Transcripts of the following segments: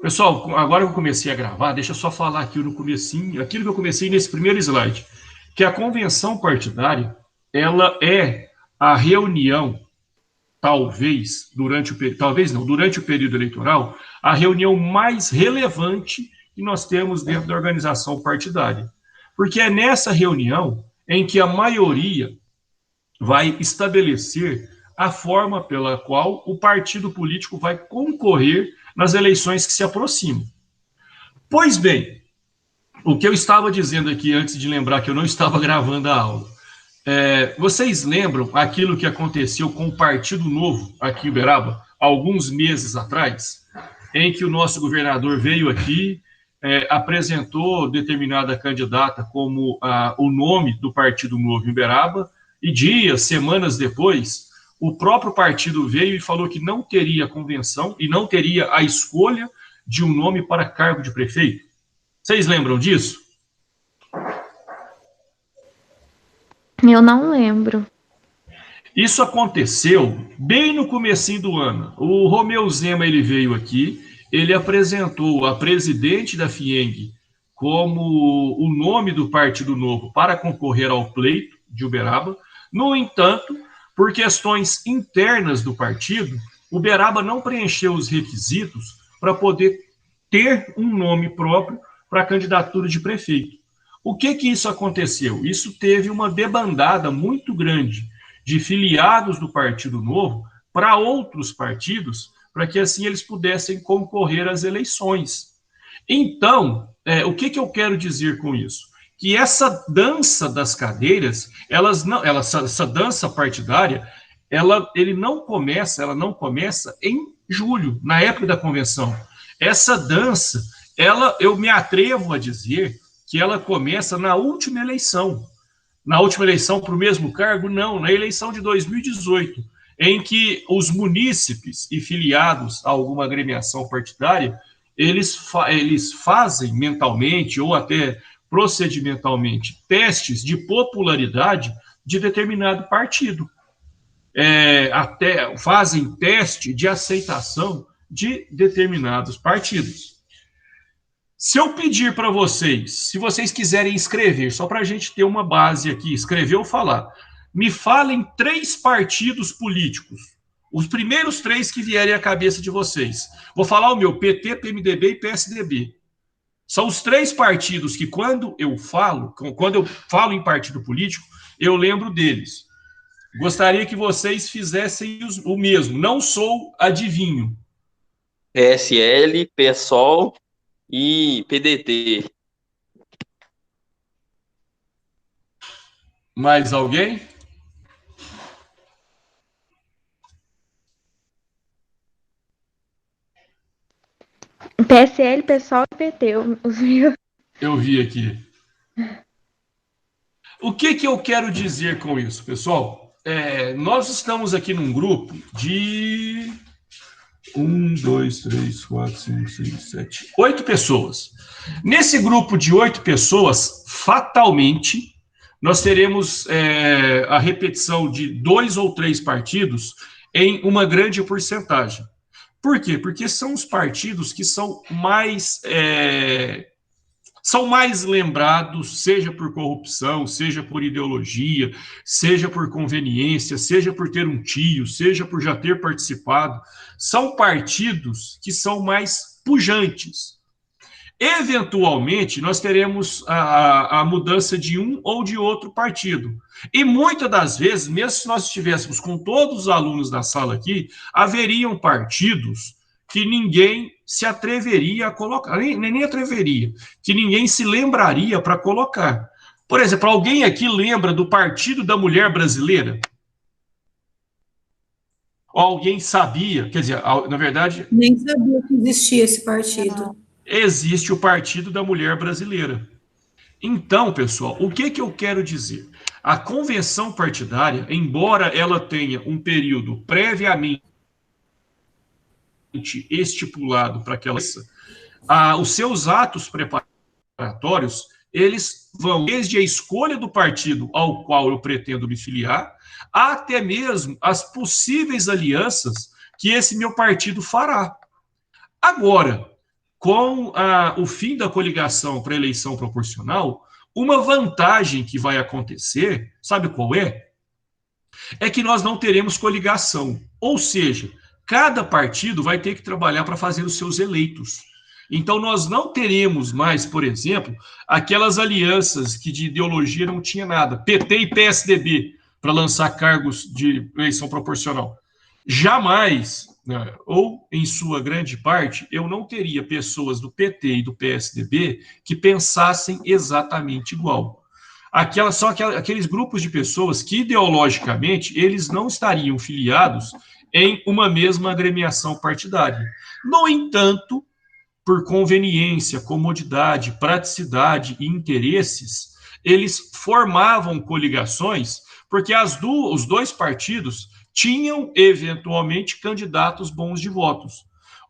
Pessoal, agora que eu comecei a gravar, deixa eu só falar aqui no comecinho, aquilo que eu comecei nesse primeiro slide, que a convenção partidária, ela é a reunião, durante o período eleitoral, a reunião mais relevante que nós temos dentro da organização partidária. Porque é nessa reunião em que a maioria vai estabelecer a forma pela qual o partido político vai concorrer nas eleições que se aproximam. Pois bem, o que eu estava dizendo aqui antes de lembrar que eu não estava gravando a aula, vocês lembram aquilo que aconteceu com o Partido Novo aqui em Uberaba, alguns meses atrás, em que o nosso governador veio aqui, apresentou determinada candidata como o nome do Partido Novo em Uberaba, e dias, semanas depois, o próprio partido veio e falou que não teria convenção e não teria a escolha de um nome para cargo de prefeito. Vocês lembram disso? Eu não lembro. Isso aconteceu bem no comecinho do ano. O Romeu Zema ele veio aqui, ele apresentou a presidente da FIENG como o nome do Partido Novo para concorrer ao pleito de Uberaba. No entanto, por questões internas do partido, Uberaba não preencheu os requisitos para poder ter um nome próprio para a candidatura de prefeito. O que isso aconteceu? Isso teve uma debandada muito grande de filiados do Partido Novo para outros partidos, para que assim eles pudessem concorrer às eleições. Então, o que eu quero dizer com isso? Que essa dança das cadeiras, essa dança partidária, ela não começa em julho, na época da convenção. Essa dança, eu me atrevo a dizer que ela começa na última eleição. Na última eleição para o mesmo cargo? Não, na eleição de 2018, em que os munícipes e filiados a alguma agremiação partidária, eles fazem mentalmente ou até procedimentalmente testes de popularidade de determinado partido. Até fazem teste de aceitação de determinados partidos. Se eu pedir para vocês, se vocês quiserem escrever, só para a gente ter uma base aqui, escrever ou falar, me falem 3 partidos políticos, os primeiros 3 que vierem à cabeça de vocês. Vou falar o meu, PT, PMDB e PSDB. São os 3 partidos que quando eu falo em partido político, eu lembro deles. Gostaria que vocês fizessem o mesmo. Não sou adivinho. PSL, PSOL e PDT. Mais alguém? PSL, PSOL e PT. Eu vi aqui. O que eu quero dizer com isso, pessoal? Nós estamos aqui num grupo de 1, 2, 3, 4, 5, 6, 7, 8 pessoas. Nesse grupo de 8 pessoas, fatalmente, nós teremos a repetição de 2 ou 3 partidos em uma grande porcentagem. Por quê? Porque são os partidos que são mais lembrados, seja por corrupção, seja por ideologia, seja por conveniência, seja por ter um tio, seja por já ter participado. São partidos que são mais pujantes. Eventualmente, nós teremos a mudança de um ou de outro partido. E muitas das vezes, mesmo se nós estivéssemos com todos os alunos da sala aqui, haveriam partidos que ninguém se atreveria a colocar, nem atreveria, que ninguém se lembraria para colocar. Por exemplo, alguém aqui lembra do Partido da Mulher Brasileira? Ou alguém sabia? Quer dizer, na verdade... Nem sabia que existia esse partido. Existe o Partido da Mulher Brasileira. Então, pessoal, o que eu quero dizer? A convenção partidária, embora ela tenha um período previamente estipulado para que ela... os seus atos preparatórios, eles vão desde a escolha do partido ao qual eu pretendo me filiar, até mesmo as possíveis alianças que esse meu partido fará. Agora, com o fim da coligação para eleição proporcional, uma vantagem que vai acontecer, sabe qual é? É que nós não teremos coligação. Ou seja, cada partido vai ter que trabalhar para fazer os seus eleitos. Então, nós não teremos mais, por exemplo, aquelas alianças que de ideologia não tinha nada, PT e PSDB, para lançar cargos de eleição proporcional. Jamais, né, ou em sua grande parte, eu não teria pessoas do PT e do PSDB que pensassem exatamente igual. São aqueles grupos de pessoas que, ideologicamente, eles não estariam filiados em uma mesma agremiação partidária. No entanto, por conveniência, comodidade, praticidade e interesses, eles formavam coligações, porque os dois partidos tinham, eventualmente, candidatos bons de votos.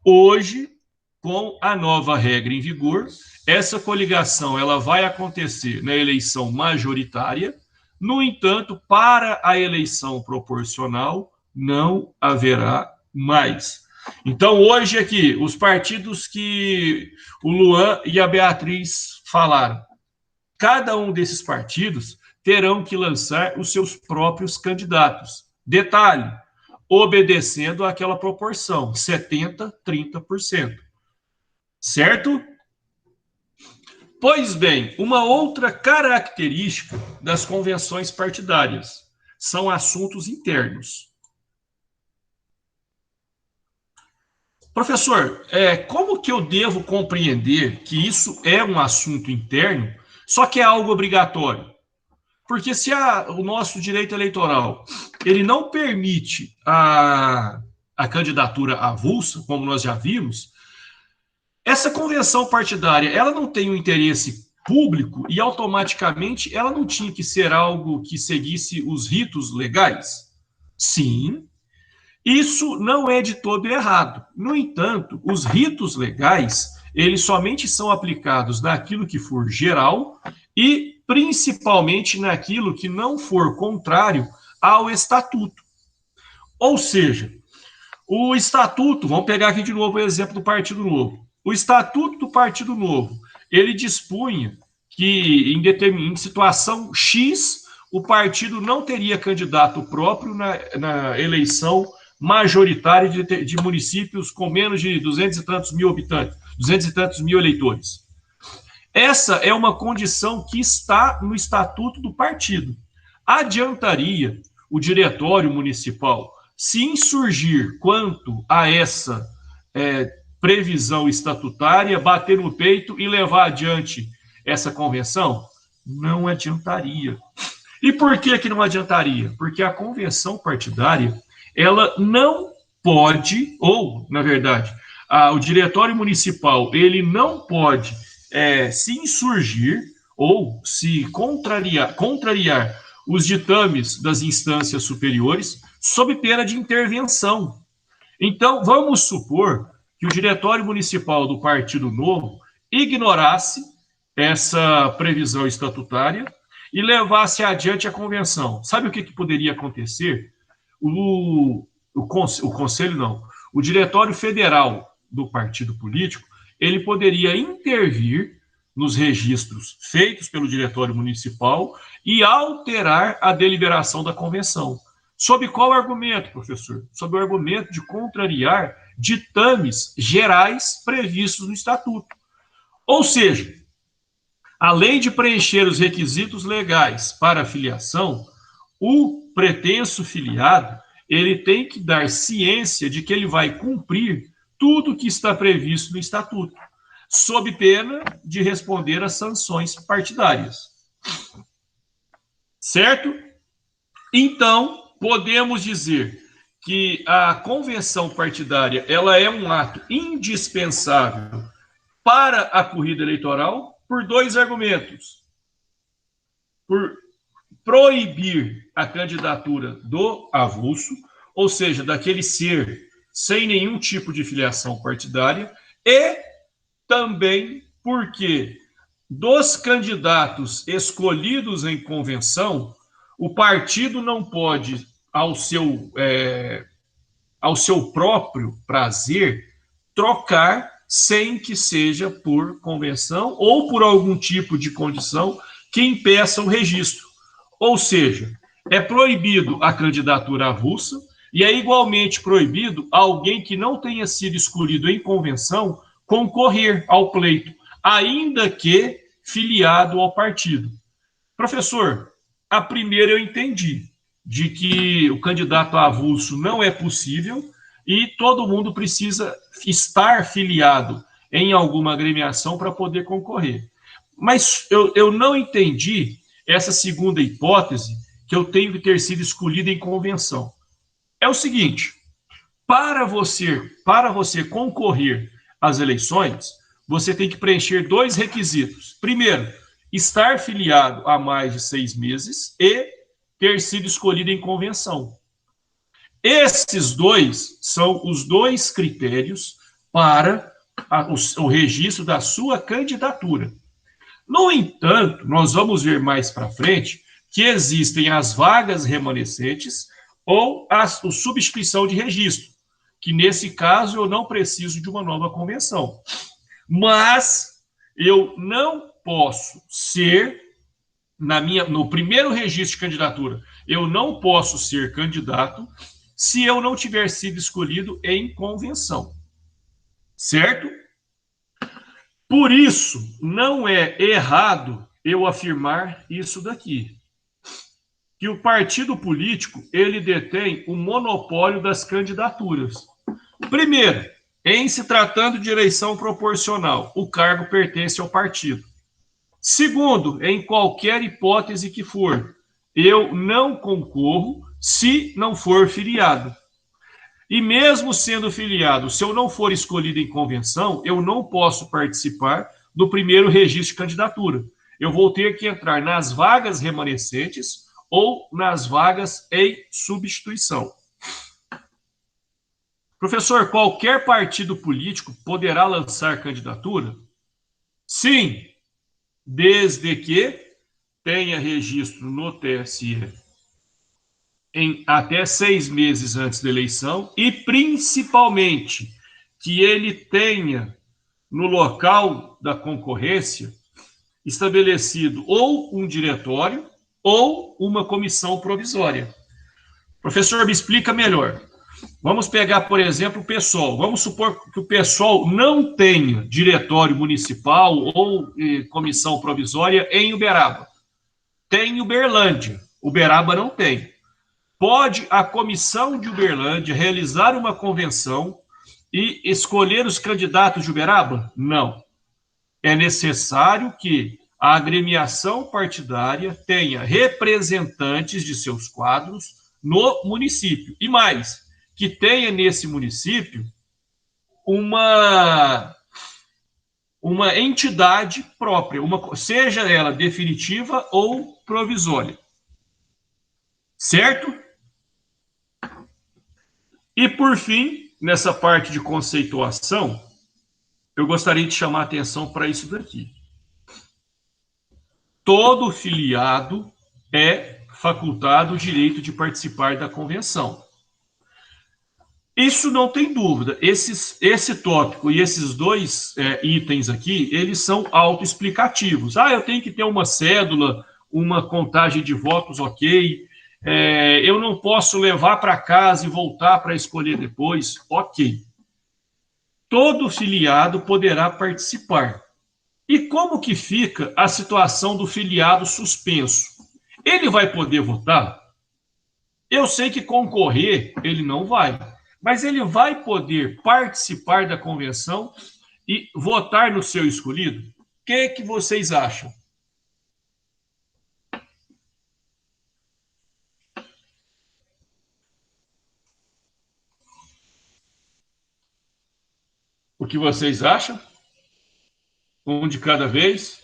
Hoje, com a nova regra em vigor, essa coligação ela vai acontecer na eleição majoritária. No entanto, para a eleição proporcional, não haverá mais. Então, hoje aqui, os partidos que o Luan e a Beatriz falaram, cada um desses partidos terão que lançar os seus próprios candidatos. Detalhe, obedecendo àquela proporção, 70%, 30%. Certo? Pois bem, uma outra característica das convenções partidárias são assuntos internos. Professor, como que eu devo compreender que isso é um assunto interno, só que é algo obrigatório? Porque se o nosso direito eleitoral ele não permite a candidatura avulsa, como nós já vimos, essa convenção partidária ela não tem um interesse público e automaticamente ela não tinha que ser algo que seguisse os ritos legais? Sim. Isso não é de todo errado. No entanto, os ritos legais, eles somente são aplicados naquilo que for geral e principalmente naquilo que não for contrário ao estatuto. Ou seja, o estatuto, vamos pegar aqui de novo o exemplo do Partido Novo. O estatuto do Partido Novo, ele dispunha que em situação X, o partido não teria candidato próprio na eleição majoritária de municípios com menos de 200 e tantos mil habitantes, 200 e tantos mil eleitores. Essa é uma condição que está no estatuto do partido. Adiantaria o diretório municipal se insurgir quanto a essa previsão estatutária, bater no peito e levar adiante essa convenção? Não adiantaria. E por que não adiantaria? Porque a convenção partidária ela não pode, ou, na verdade, o diretório municipal ele não pode se insurgir ou se contrariar os ditames das instâncias superiores sob pena de intervenção. Então, vamos supor que o diretório municipal do Partido Novo ignorasse essa previsão estatutária e levasse adiante a convenção. Sabe o que poderia acontecer? O conselho não, o diretório federal do partido político, ele poderia intervir nos registros feitos pelo diretório municipal e alterar a deliberação da convenção. Sob qual argumento, professor? Sob o argumento de contrariar ditames gerais previstos no estatuto. Ou seja, além de preencher os requisitos legais para a filiação, o pretenso filiado, ele tem que dar ciência de que ele vai cumprir tudo que está previsto no estatuto, sob pena de responder às sanções partidárias. Certo? Então, podemos dizer que a convenção partidária ela é um ato indispensável para a corrida eleitoral por dois argumentos. Por proibir a candidatura do avulso, ou seja, daquele ser sem nenhum tipo de filiação partidária, e também porque dos candidatos escolhidos em convenção, o partido não pode, ao seu próprio prazer, trocar sem que seja por convenção ou por algum tipo de condição que impeça o registro. Ou seja, é proibido a candidatura avulsa e é igualmente proibido alguém que não tenha sido escolhido em convenção concorrer ao pleito, ainda que filiado ao partido. Professor, a primeira eu entendi, de que o candidato avulso não é possível e todo mundo precisa estar filiado em alguma agremiação para poder concorrer. Mas eu não entendi essa segunda hipótese, que eu tenho que ter sido escolhido em convenção. É o seguinte, para você concorrer às eleições, você tem que preencher 2 requisitos. Primeiro, estar filiado há mais de 6 meses e ter sido escolhido em convenção. Esses 2 são os 2 critérios para o registro da sua candidatura. No entanto, nós vamos ver mais para frente que existem as vagas remanescentes ou a substituição de registro, que nesse caso eu não preciso de uma nova convenção. Mas eu não posso ser, no primeiro registro de candidatura, eu não posso ser candidato se eu não tiver sido escolhido em convenção. Certo? Por isso, não é errado eu afirmar isso daqui. Que o partido político, ele detém o monopólio das candidaturas. Primeiro, em se tratando de eleição proporcional, o cargo pertence ao partido. Segundo, em qualquer hipótese que for, eu não concorro se não for filiado. E mesmo sendo filiado, se eu não for escolhido em convenção, eu não posso participar do primeiro registro de candidatura. Eu vou ter que entrar nas vagas remanescentes ou nas vagas em substituição. Professor, qualquer partido político poderá lançar candidatura? Sim, desde que tenha registro no TSE em até 6 meses antes da eleição e, principalmente, que ele tenha no local da concorrência estabelecido ou um diretório ou uma comissão provisória. Professor, me explica melhor. Vamos pegar, por exemplo, o PSOL. Vamos supor que o PSOL não tenha diretório municipal ou comissão provisória em Uberaba. Tem em Uberlândia. Uberaba não tem. Pode a comissão de Uberlândia realizar uma convenção e escolher os candidatos de Uberaba? Não. É necessário que a agremiação partidária tenha representantes de seus quadros no município. E mais, que tenha nesse município uma entidade própria, seja ela definitiva ou provisória. Certo? E, por fim, nessa parte de conceituação, eu gostaria de chamar a atenção para isso daqui. Todo filiado é facultado o direito de participar da convenção. Isso não tem dúvida. Esse tópico e esses 2 itens aqui, eles são autoexplicativos. Eu tenho que ter uma cédula, uma contagem de votos, ok. Eu não posso levar para casa e voltar para escolher depois, ok. Todo filiado poderá participar. E como que fica a situação do filiado suspenso? Ele vai poder votar? Eu sei que concorrer ele não vai, mas ele vai poder participar da convenção e votar no seu escolhido? O que vocês acham? O que vocês acham? Um de cada vez?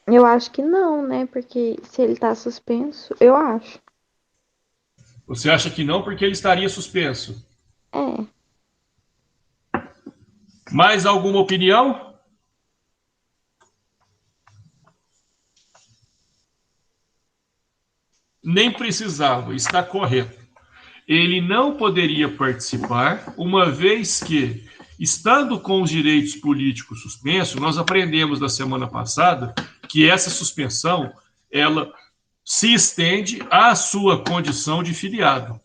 Eu acho que não, né? Porque se ele tá suspenso, eu acho. Você acha que não porque ele estaria suspenso? É. Mais alguma opinião? Nem precisava, está correto. Ele não poderia participar, uma vez que Estando com os direitos políticos suspensos, nós aprendemos na semana passada que essa suspensão, ela se estende à sua condição de filiado.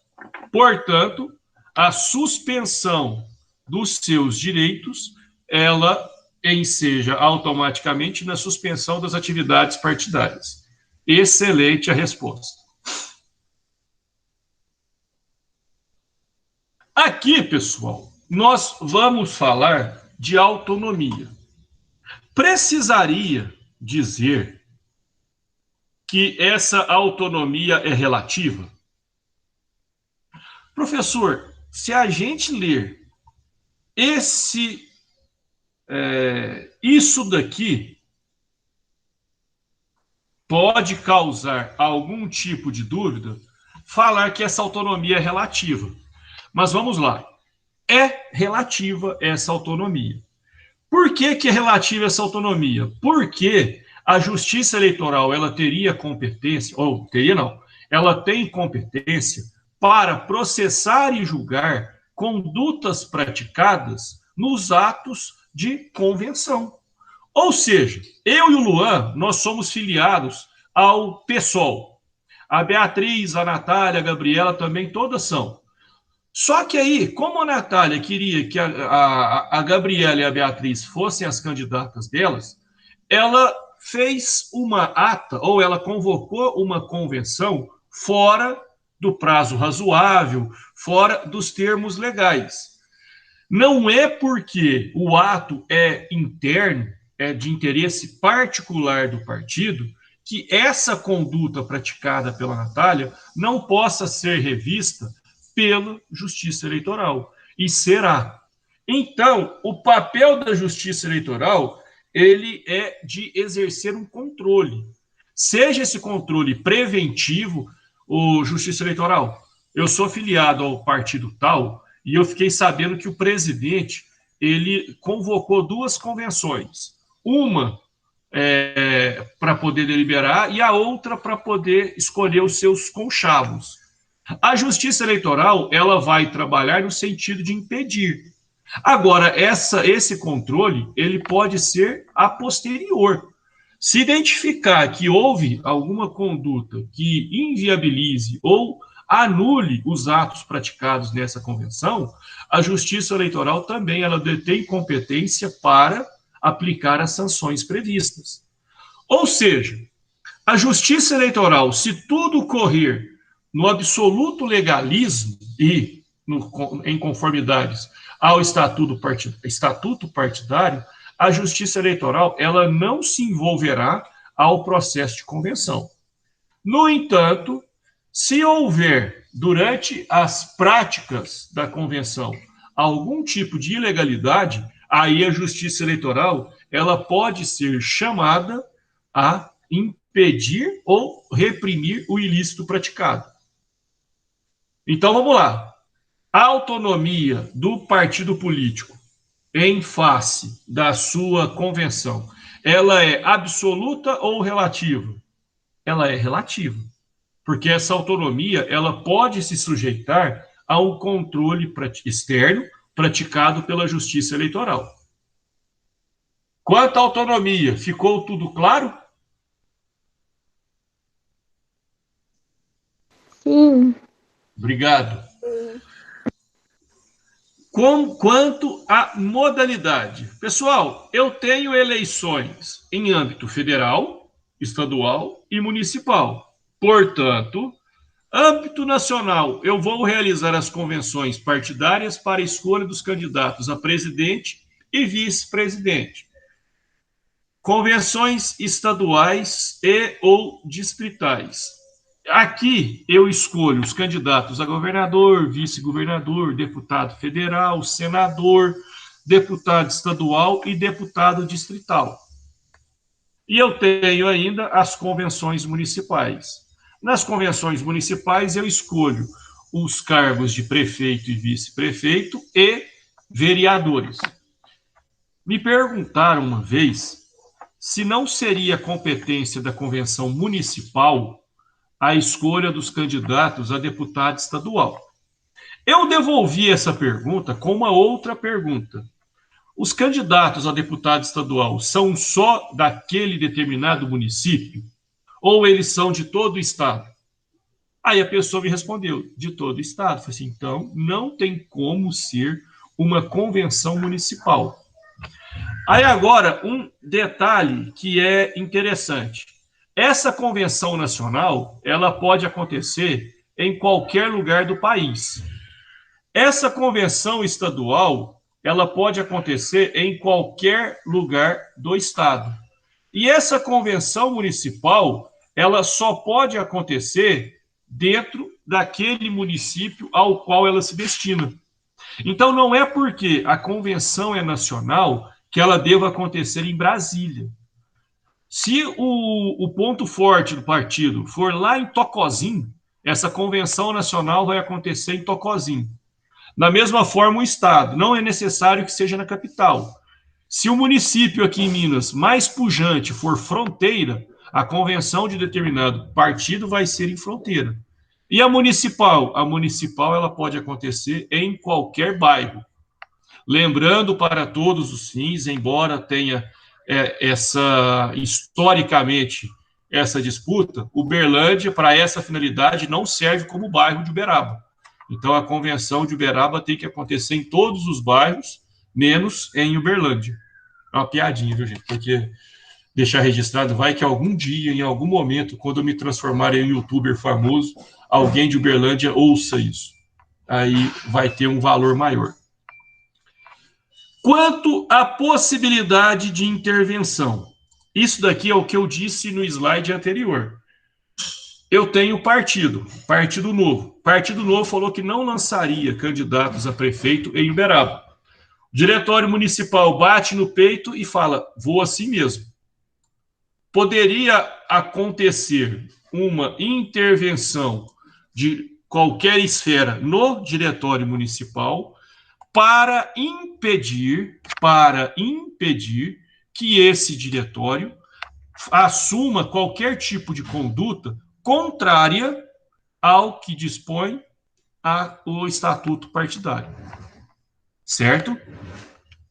Portanto, a suspensão dos seus direitos, ela enseja automaticamente na suspensão das atividades partidárias. Excelente a resposta. Aqui, pessoal, nós vamos falar de autonomia. Precisaria dizer que essa autonomia é relativa? Professor, se a gente ler isso daqui, pode causar algum tipo de dúvida falar que essa autonomia é relativa. Mas vamos lá. É relativa essa autonomia. Por que é relativa essa autonomia? Porque a Justiça Eleitoral, ela teria competência, ou teria não, ela tem competência para processar e julgar condutas praticadas nos atos de convenção. Ou seja, eu e o Luan, nós somos filiados ao PSOL. A Beatriz, a Natália, a Gabriela também, todas são. Só que aí, como a Natália queria que a Gabriela e a Beatriz fossem as candidatas delas, ela fez uma ata, ou ela convocou uma convenção fora do prazo razoável, fora dos termos legais. Não é porque o ato é interno, é de interesse particular do partido, que essa conduta praticada pela Natália não possa ser revista pela Justiça Eleitoral. E será. Então, o papel da Justiça Eleitoral, ele é de exercer um controle. Seja esse controle preventivo, o Justiça Eleitoral, eu sou filiado ao partido tal, e eu fiquei sabendo que o presidente, ele convocou 2 convenções. Uma para poder deliberar e a outra para poder escolher os seus conchavos. A Justiça Eleitoral, ela vai trabalhar no sentido de impedir. Agora, esse controle, ele pode ser a posterior. Se identificar que houve alguma conduta que inviabilize ou anule os atos praticados nessa convenção, a Justiça Eleitoral também ela detém competência para aplicar as sanções previstas. Ou seja, a Justiça Eleitoral, se tudo correr no absoluto legalismo e em conformidades ao estatuto partidário, a Justiça Eleitoral ela não se envolverá ao processo de convenção. No entanto, se houver, durante as práticas da convenção, algum tipo de ilegalidade, aí a Justiça Eleitoral ela pode ser chamada a impedir ou reprimir o ilícito praticado. Então, vamos lá. A autonomia do partido político em face da sua convenção, ela é absoluta ou relativa? Ela é relativa, porque essa autonomia ela pode se sujeitar a um controle externo praticado pela Justiça Eleitoral. Quanto à autonomia, ficou tudo claro? Sim. Obrigado. Quanto à modalidade. Pessoal, eu tenho eleições em âmbito federal, estadual e municipal. Portanto, âmbito nacional, eu vou realizar as convenções partidárias para a escolha dos candidatos a presidente e vice-presidente. Convenções estaduais e ou distritais. Aqui eu escolho os candidatos a governador, vice-governador, deputado federal, senador, deputado estadual e deputado distrital. E eu tenho ainda as convenções municipais. Nas convenções municipais eu escolho os cargos de prefeito e vice-prefeito e vereadores. Me perguntaram uma vez se não seria competência da convenção municipal a escolha dos candidatos a deputado estadual. Eu devolvi essa pergunta com uma outra pergunta. os candidatos a deputado estadual são só daquele determinado município? Ou eles são de todo o estado? Aí a pessoa me respondeu, de todo o estado. Eu falei assim, então não tem como ser uma convenção municipal. Aí agora, um detalhe que é interessante. Essa convenção nacional, ela pode acontecer em qualquer lugar do país. Essa convenção estadual, ela pode acontecer em qualquer lugar do estado. E essa convenção municipal, ela só pode acontecer dentro daquele município ao qual ela se destina. Então, não é porque a convenção é nacional que ela deva acontecer em Brasília. Se o ponto forte do partido for lá em Tocozim, essa convenção nacional vai acontecer em Tocozim. Da mesma forma, o Estado. Não é necessário que seja na capital. Se o município aqui em Minas mais pujante for fronteira, a convenção de determinado partido vai ser em fronteira. E a municipal? A municipal ela pode acontecer em qualquer bairro. Lembrando para todos os fins, embora tenha historicamente essa disputa, Uberlândia, para essa finalidade, não serve como bairro de Uberaba. Então, a convenção de Uberaba tem que acontecer em todos os bairros, menos em Uberlândia. É uma piadinha, viu, gente? Porque deixar registrado, vai que algum dia, em algum momento, quando eu me transformar em um youtuber famoso, alguém de Uberlândia ouça isso. Aí vai ter um valor maior. Quanto à possibilidade de intervenção, isso daqui é o que eu disse no slide anterior. Eu tenho Partido Novo. Partido Novo falou que não lançaria candidatos a prefeito em Uberaba. O diretório municipal bate no peito e fala, vou assim mesmo. Poderia acontecer uma intervenção de qualquer esfera no diretório municipal para impedir que esse diretório assuma qualquer tipo de conduta contrária ao que dispõe o estatuto partidário. Certo?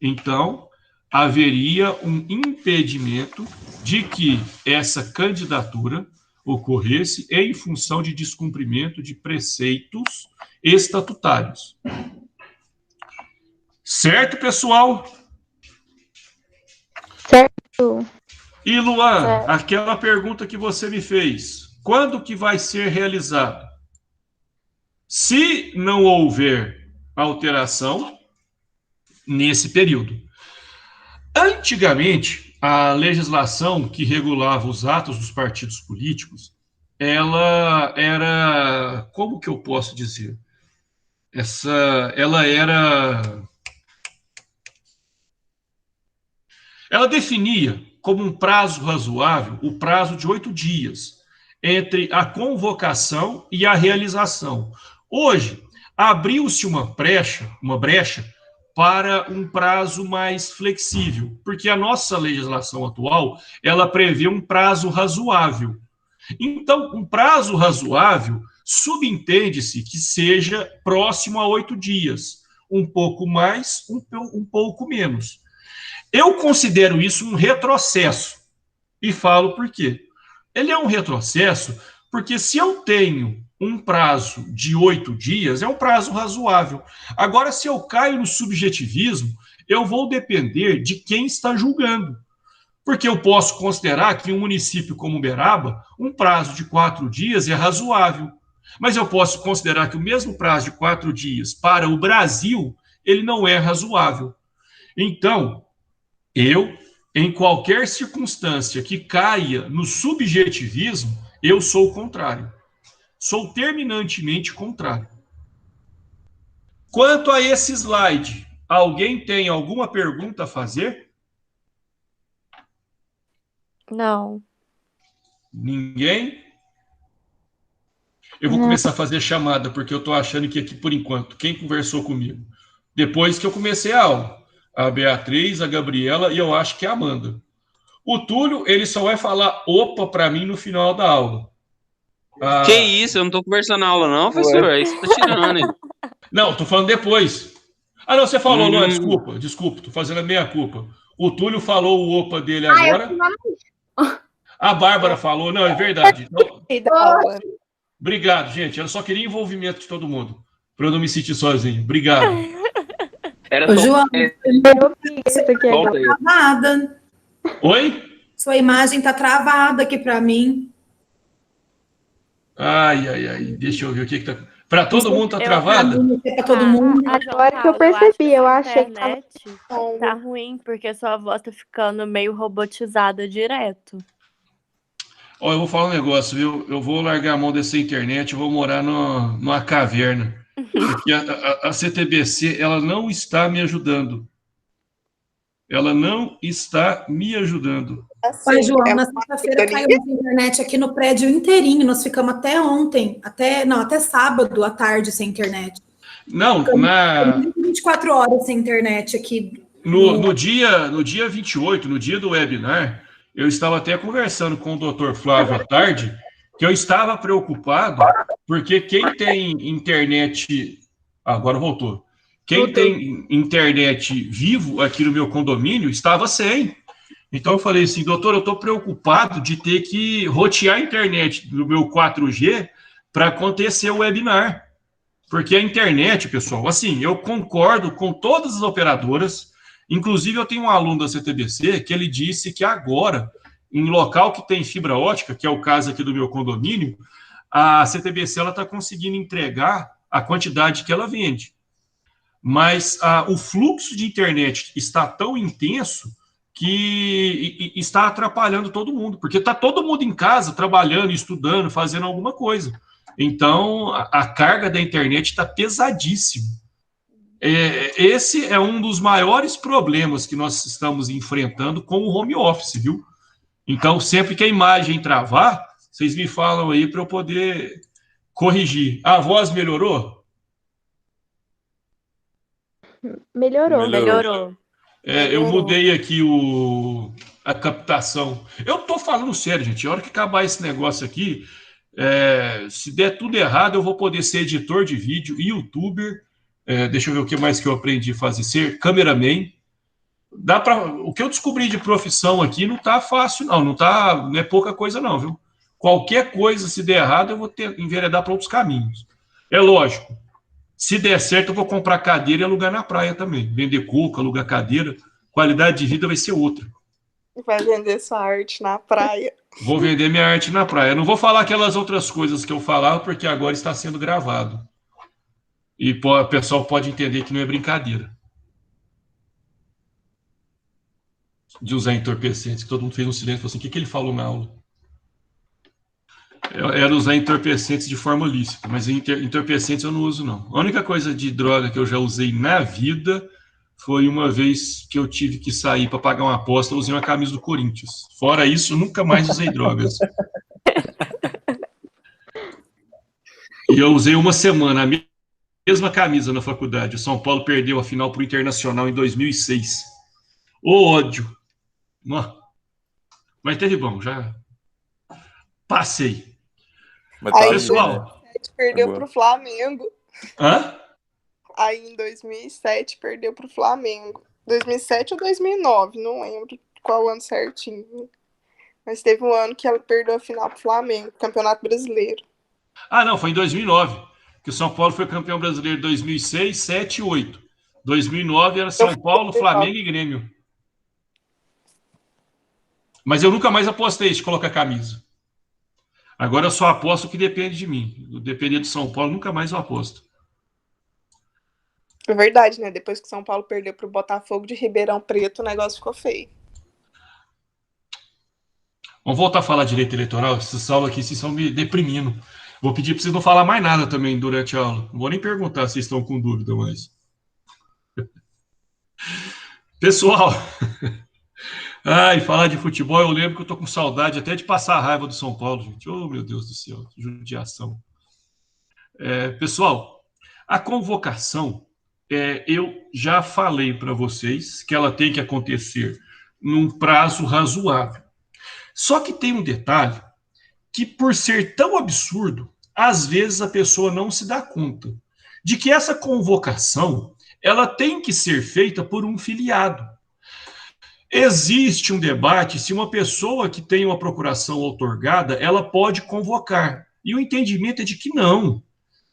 Então, haveria um impedimento de que essa candidatura ocorresse em função de descumprimento de preceitos estatutários. Certo, pessoal? Certo. E, Luan, Certo. aquela pergunta que você me fez, quando que vai ser realizado? Se não houver alteração nesse período. Antigamente, a legislação que regulava os atos dos partidos políticos, ela era, como que eu posso dizer? Ela definia como um prazo razoável o prazo de 8 dias entre a convocação e a realização. Hoje, abriu-se uma brecha para um prazo mais flexível, porque a nossa legislação atual, ela prevê um prazo razoável. Então, um prazo razoável subentende-se que seja próximo a 8 dias, um pouco mais, um pouco menos. Eu considero isso um retrocesso, e falo por quê. Ele é um retrocesso porque se eu tenho um prazo de 8 dias, é um prazo razoável. Agora, se eu caio no subjetivismo, eu vou depender de quem está julgando. Porque eu posso considerar que em um município como Uberaba, um prazo de 4 dias é razoável. Mas eu posso considerar que o mesmo prazo de 4 dias para o Brasil, ele não é razoável. Então, em qualquer circunstância que caia no subjetivismo, eu sou contrário. Sou terminantemente contrário. Quanto a esse slide, alguém tem alguma pergunta a fazer? Não. Ninguém? Eu vou começar a fazer chamada, porque eu estou achando que aqui, por enquanto, quem conversou comigo? Depois que eu comecei a aula, a Beatriz, a Gabriela e eu acho que a Amanda. O Túlio, ele só vai falar opa para mim no final da aula. Que isso, eu não tô conversando na aula não, professor, aí você tá tirando, hein? Não, tô falando depois. Ah, não, você falou, Luan, Hum, desculpa, tô fazendo a meia culpa. O Túlio falou o opa dele agora, a Bárbara falou, não, é verdade. Então, E da aula. obrigado, gente. Eu só queria envolvimento de todo mundo, para eu não me sentir sozinho. Obrigado. era Ô, só. João, Eu vi isso aqui Volta agora. aí. travada. Oi? Sua imagem tá travada aqui para mim. Ai, deixa eu ver o que tá. Para todo mundo tá Eu- travada? Para todo mundo. João Agora que eu Paulo, percebi, eu sua achei que tava internet tá ruim, porque sua voz tá ficando meio robotizada direto. Ó, eu vou falar um negócio, viu? Eu vou largar a mão dessa internet, eu vou morar numa caverna. Porque a CTBC, ela não está me ajudando. Ela não está me ajudando. Pai, Assim, João, na sexta-feira caiu a internet aqui no prédio inteirinho. Nós ficamos até ontem, até sábado à tarde sem internet. Não, Ficamos 24 horas sem internet aqui. no dia 28, no dia do webinar, eu estava até conversando com o Dr. Flávio à tarde, que eu estava preocupado, porque quem tem internet. Agora voltou. Quem tem internet vivo aqui no meu condomínio estava sem. Então eu falei assim, doutor, eu estou preocupado de ter que rotear a internet do meu 4G para acontecer o webinar. Porque a internet, pessoal, assim, eu concordo com todas as operadoras, inclusive eu tenho um aluno da CTBC que ele disse que agora, em local que tem fibra ótica, que é o caso aqui do meu condomínio, a CTBC está conseguindo entregar a quantidade que ela vende. Mas o fluxo de internet está tão intenso que está atrapalhando todo mundo, porque está todo mundo em casa trabalhando, estudando, fazendo alguma coisa. Então, a carga da internet está pesadíssima. Esse é um dos maiores problemas que nós estamos enfrentando com o home office, viu? Então, sempre que a imagem travar, vocês me falam aí para eu poder corrigir. A voz melhorou? Melhorou. Melhorou. Eu mudei aqui a captação. Eu tô falando sério, gente. A hora que acabar esse negócio aqui, se der tudo errado, eu vou poder ser editor de vídeo, youtuber. Deixa eu ver o que mais que eu aprendi a fazer. Ser cameraman. O que eu descobri de profissão aqui não tá fácil, não. Não é pouca coisa, não, viu? Qualquer coisa, se der errado, eu vou enveredar para outros caminhos. É lógico. Se der certo, eu vou comprar cadeira e alugar na praia também. Vender coco, alugar cadeira. Qualidade de vida vai ser outra. Vai vender sua arte na praia. Vou vender minha arte na praia. Não vou falar aquelas outras coisas que eu falava, porque agora está sendo gravado. E o pessoal pode entender que não é brincadeira. De usar entorpecentes, que todo mundo fez um silêncio e falou assim: o que ele falou na aula? Era usar entorpecentes de forma lícita, mas entorpecentes eu não uso, não. A única coisa de droga que eu já usei na vida foi uma vez que eu tive que sair para pagar uma aposta, eu usei uma camisa do Corinthians. Fora isso, nunca mais usei drogas. E eu usei uma semana a mesma camisa na faculdade. O São Paulo perdeu a final para o Internacional em 2006. Ô ódio. Mas teve bom, já passei. Mas tá Aí, pessoal. Perdeu Agora. pro Flamengo. Hã? Aí em 2007 perdeu pro Flamengo. 2007 ou 2009, não lembro qual ano certinho. Mas teve um ano que ela perdeu a final pro Flamengo, Campeonato Brasileiro. Ah, não, foi em 2009, que o São Paulo foi campeão brasileiro em 2006, 7 e 8. 2009 era São Paulo, Flamengo e Grêmio. Mas eu nunca mais apostei de colocar camisa. Agora eu só aposto o que depende de mim. Depender do São Paulo, nunca mais eu aposto. É verdade, né? Depois que o São Paulo perdeu pro Botafogo de Ribeirão Preto, o negócio ficou feio. Vamos voltar a falar direito eleitoral? Essas aulas aqui, vocês estão me deprimindo. Vou pedir para vocês não falar mais nada também durante a aula. Não vou nem perguntar se vocês estão com dúvida, mas... Pessoal... Ai, falar de futebol, eu lembro que eu tô com saudade até de passar a raiva do São Paulo, gente. Oh, meu Deus do céu, que judiação. Pessoal, a convocação, eu já falei para vocês que ela tem que acontecer num prazo razoável. Só que tem um detalhe que, por ser tão absurdo, às vezes a pessoa não se dá conta de que essa convocação ela tem que ser feita por um filiado. Existe um debate se uma pessoa que tem uma procuração outorgada, ela pode convocar. E o entendimento é de que não.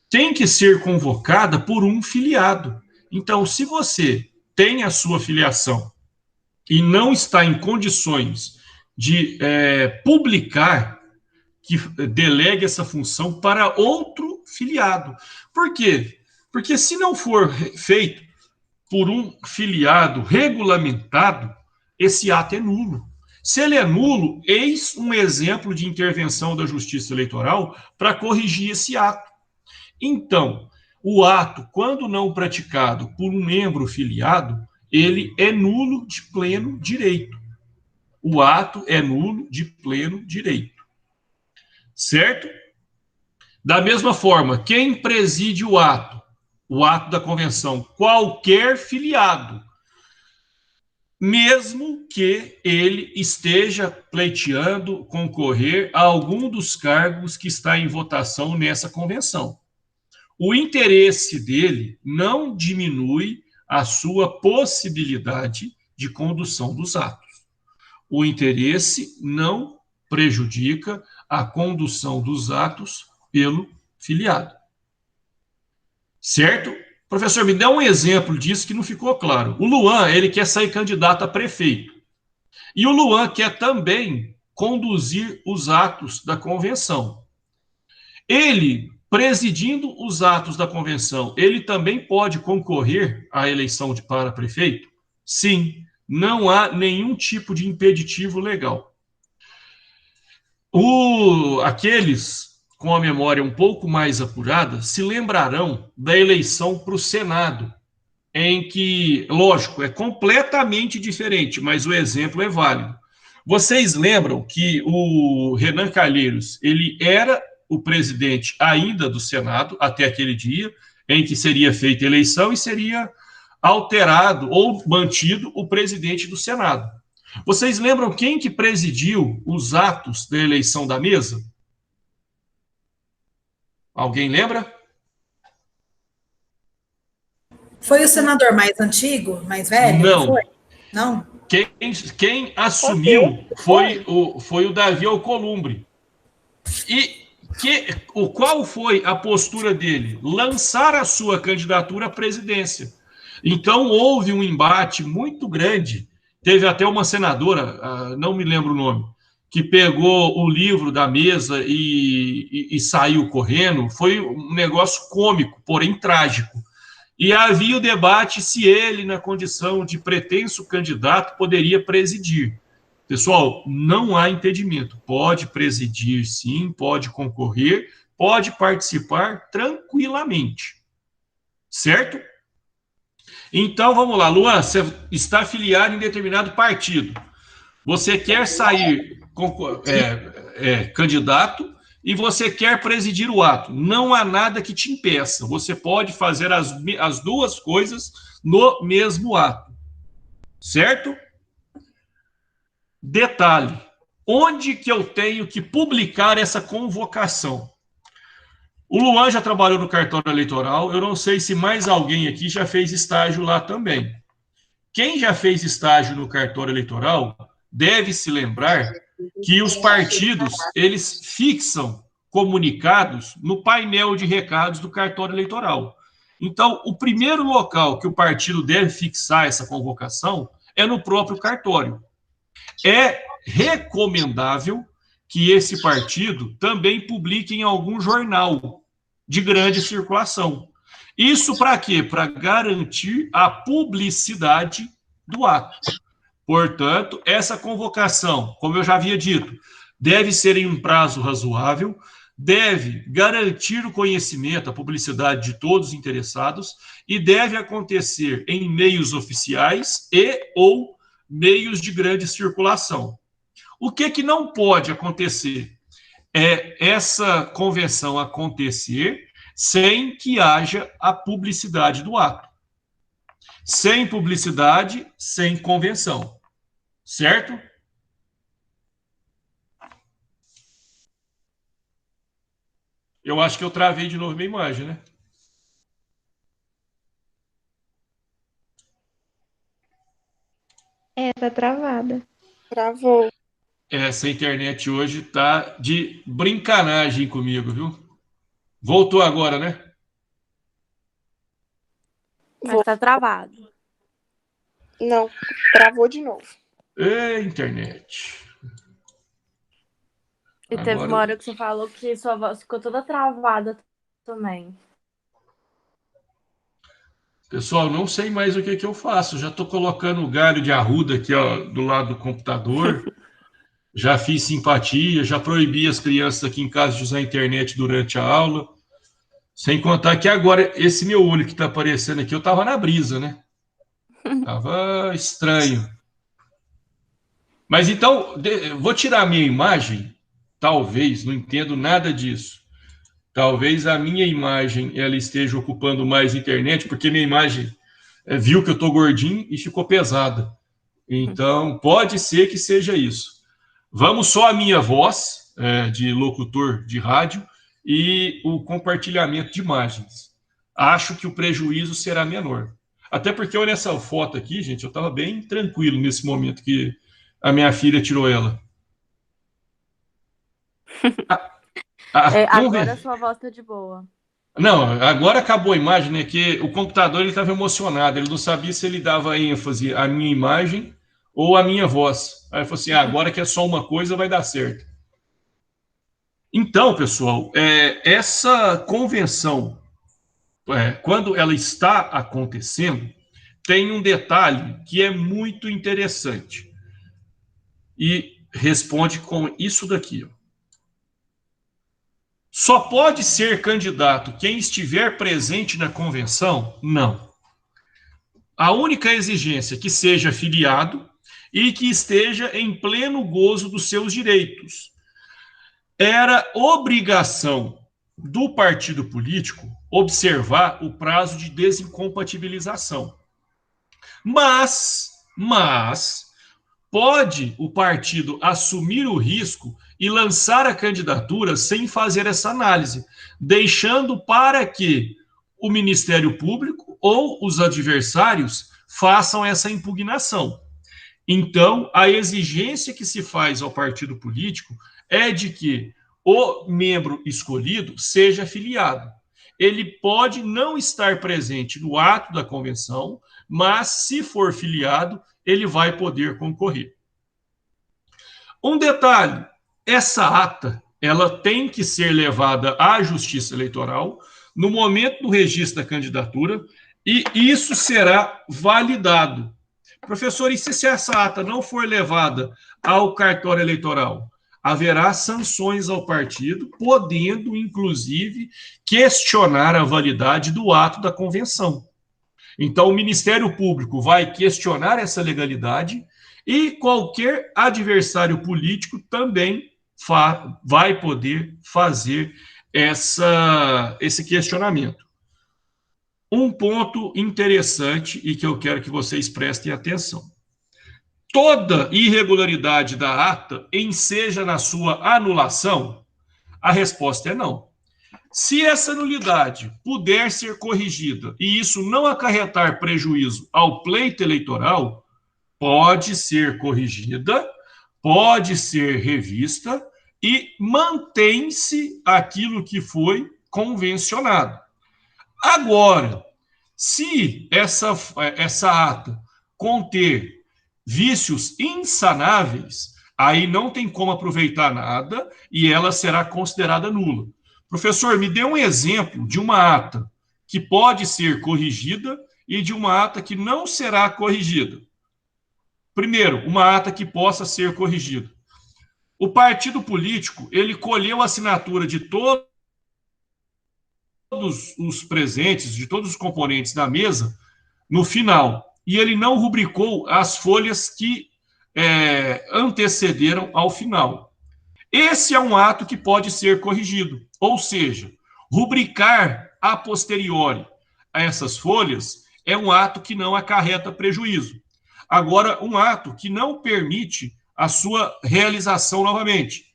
Tem que ser convocada por um filiado. Então, se você tem a sua filiação e não está em condições de publicar, que delegue essa função para outro filiado. Por quê? Porque se não for feito por um filiado regulamentado, esse ato é nulo. Se ele é nulo, eis um exemplo de intervenção da Justiça Eleitoral para corrigir esse ato. Então, o ato, quando não praticado por um membro filiado, ele é nulo de pleno direito. O ato é nulo de pleno direito. Certo? Da mesma forma, quem preside o ato da convenção, qualquer filiado, mesmo que ele esteja pleiteando concorrer a algum dos cargos que está em votação nessa convenção. O interesse dele não diminui a sua possibilidade de condução dos atos. O interesse não prejudica a condução dos atos pelo filiado. Certo? Professor, me dá um exemplo disso que não ficou claro. O Luan, ele quer sair candidato a prefeito. E o Luan quer também conduzir os atos da convenção. Ele, presidindo os atos da convenção, ele também pode concorrer à eleição para prefeito? Sim, não há nenhum tipo de impeditivo legal. Aqueles com a memória um pouco mais apurada se lembrarão da eleição para o Senado, em que, lógico, é completamente diferente, mas o exemplo é válido. Vocês lembram que o Renan Calheiros, ele era o presidente ainda do Senado, até aquele dia, em que seria feita a eleição e seria alterado ou mantido o presidente do Senado. Vocês lembram quem que presidiu os atos da eleição da mesa? Alguém lembra? Foi o senador mais antigo, mais velho? Não. Foi? Não? Quem assumiu foi o Davi Alcolumbre. E qual foi a postura dele? Lançar a sua candidatura à presidência. Então, houve um embate muito grande. Teve até uma senadora, não me lembro o nome, que pegou o livro da mesa e saiu correndo. Foi um negócio cômico, porém trágico. E havia o debate se ele, na condição de pretenso candidato, poderia presidir. Pessoal, não há impedimento. Pode presidir, sim, pode concorrer, pode participar tranquilamente. Certo? Então, vamos lá. Luan, você está afiliado em determinado partido. Você quer sair candidato e você quer presidir o ato. Não há nada que te impeça. Você pode fazer as duas coisas no mesmo ato. Certo? Detalhe. Onde que eu tenho que publicar essa convocação? O Luan já trabalhou no cartório eleitoral. Eu não sei se mais alguém aqui já fez estágio lá também. Quem já fez estágio no cartório eleitoral deve se lembrar que os partidos, eles fixam comunicados no painel de recados do cartório eleitoral. Então, o primeiro local que o partido deve fixar essa convocação é no próprio cartório. É recomendável que esse partido também publique em algum jornal de grande circulação. Isso para quê? Para garantir a publicidade do ato. Portanto, essa convocação, como eu já havia dito, deve ser em um prazo razoável, deve garantir o conhecimento, a publicidade de todos os interessados e deve acontecer em meios oficiais e ou meios de grande circulação. O que não pode acontecer é essa convenção acontecer sem que haja a publicidade do ato. Sem publicidade, sem convenção. Certo? Eu acho que eu travei de novo minha imagem, né? Tá travada. Travou. Essa internet hoje tá de brincanagem comigo, viu? Voltou agora, né? Mas tá travado. Não, travou de novo. Internet. E teve uma hora que você falou que sua voz ficou toda travada também. Pessoal, não sei mais o que eu faço. Já estou colocando o galho de arruda aqui, ó, do lado do computador. Já fiz simpatia, já proibi as crianças aqui em casa de usar a internet durante a aula. Sem contar que agora, esse meu olho que está aparecendo aqui, eu estava na brisa, né? Tava estranho. Mas então, vou tirar a minha imagem. Talvez, não entendo nada disso. Talvez a minha imagem ela esteja ocupando mais internet, porque minha imagem viu que eu estou gordinho e ficou pesada. Então, pode ser que seja isso. Vamos só a minha voz, de locutor de rádio, e o compartilhamento de imagens. Acho que o prejuízo será menor. Até porque, olha essa foto aqui, gente, eu estava bem tranquilo nesse momento que a minha filha tirou ela. Agora a sua voz tá de boa. Não, agora acabou a imagem, né? Que o computador ele estava emocionado, ele não sabia se ele dava ênfase à minha imagem ou à minha voz. Aí ele falou assim: agora que é só uma coisa, vai dar certo. Então, pessoal, essa convenção, quando ela está acontecendo, tem um detalhe que é muito interessante. E responde com isso daqui, ó. Só pode ser candidato quem estiver presente na convenção? Não. A única exigência é que seja filiado e que esteja em pleno gozo dos seus direitos. Era obrigação do partido político observar o prazo de desincompatibilização. Mas pode o partido assumir o risco e lançar a candidatura sem fazer essa análise, deixando para que o Ministério Público ou os adversários façam essa impugnação. Então, a exigência que se faz ao partido político é de que o membro escolhido seja filiado. Ele pode não estar presente no ato da convenção, mas, se for filiado, ele vai poder concorrer. Um detalhe, essa ata, ela tem que ser levada à Justiça Eleitoral no momento do registro da candidatura e isso será validado. Professor, e se essa ata não for levada ao cartório eleitoral? Haverá sanções ao partido, podendo, inclusive, questionar a validade do ato da convenção. Então, o Ministério Público vai questionar essa legalidade e qualquer adversário político também vai poder fazer esse questionamento. Um ponto interessante e que eu quero que vocês prestem atenção. Toda irregularidade da ata enseja na sua anulação? A resposta é não. Se essa nulidade puder ser corrigida e isso não acarretar prejuízo ao pleito eleitoral, pode ser corrigida, pode ser revista e mantém-se aquilo que foi convencionado. Agora, se essa ata conter vícios insanáveis, aí não tem como aproveitar nada e ela será considerada nula. Professor, me dê um exemplo de uma ata que pode ser corrigida e de uma ata que não será corrigida. Primeiro, uma ata que possa ser corrigida. O partido político, ele colheu a assinatura de todos os presentes, de todos os componentes da mesa, no final. E ele não rubricou as folhas que antecederam ao final. Esse é um ato que pode ser corrigido. Ou seja, rubricar a posteriori a essas folhas é um ato que não acarreta prejuízo. Agora, um ato que não permite a sua realização novamente.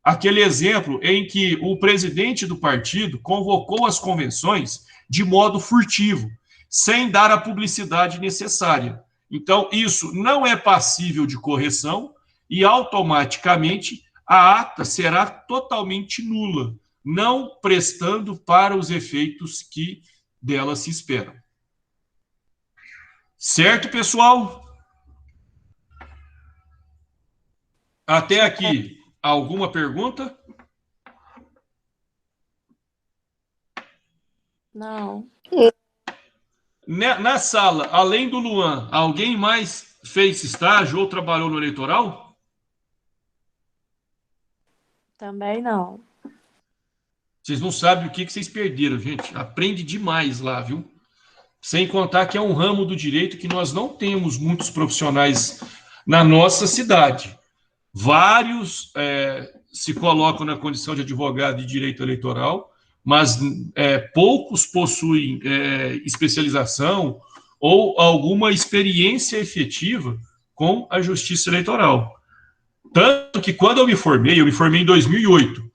Aquele exemplo em que o presidente do partido convocou as convenções de modo furtivo, sem dar a publicidade necessária. Então, isso não é passível de correção e automaticamente a ata será totalmente nula, não prestando para os efeitos que dela se esperam. Certo, pessoal? Até aqui, alguma pergunta? Não. Na sala, além do Luan, alguém mais fez estágio ou trabalhou no eleitoral? Também não. Vocês não sabem o que vocês perderam, gente. Aprende demais lá, viu? Sem contar que é um ramo do direito que nós não temos muitos profissionais na nossa cidade. Vários se colocam na condição de advogado de direito eleitoral, mas poucos possuem especialização ou alguma experiência efetiva com a justiça eleitoral. Tanto que quando eu me formei em 2008.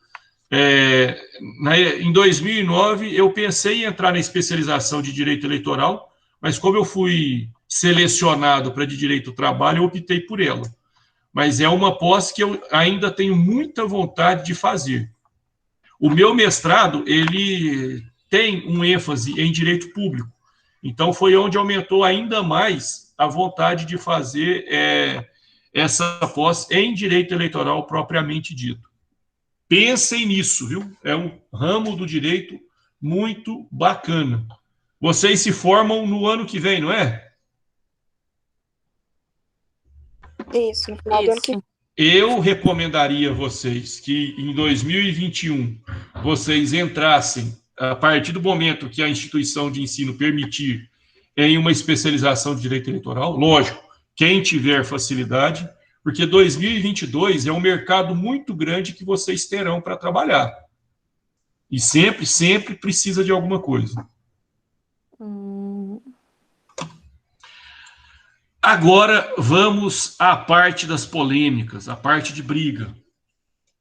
Em 2009, eu pensei em entrar na especialização de direito eleitoral, mas como eu fui selecionado para de direito do trabalho, eu optei por ela. Mas é uma pós que eu ainda tenho muita vontade de fazer. O meu mestrado, ele tem um ênfase em direito público. Então, foi onde aumentou ainda mais a vontade de fazer essa pós em direito eleitoral propriamente dito. Pensem nisso, viu? É um ramo do direito muito bacana. Vocês se formam no ano que vem, não é? Isso, no final do ano que Isso. Eu recomendaria vocês que em 2021 vocês entrassem, a partir do momento que a instituição de ensino permitir, em uma especialização de direito eleitoral. Lógico, quem tiver facilidade, porque 2022 é um mercado muito grande que vocês terão para trabalhar. E sempre, sempre precisa de alguma coisa. Agora vamos à parte das polêmicas, à parte de briga.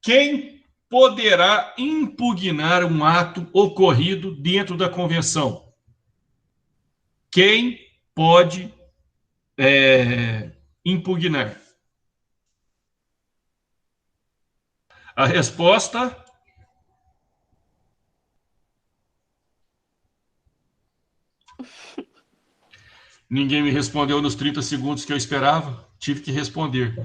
Quem poderá impugnar um ato ocorrido dentro da convenção? Quem pode impugnar? A resposta... Ninguém me respondeu nos 30 segundos que eu esperava. Tive que responder.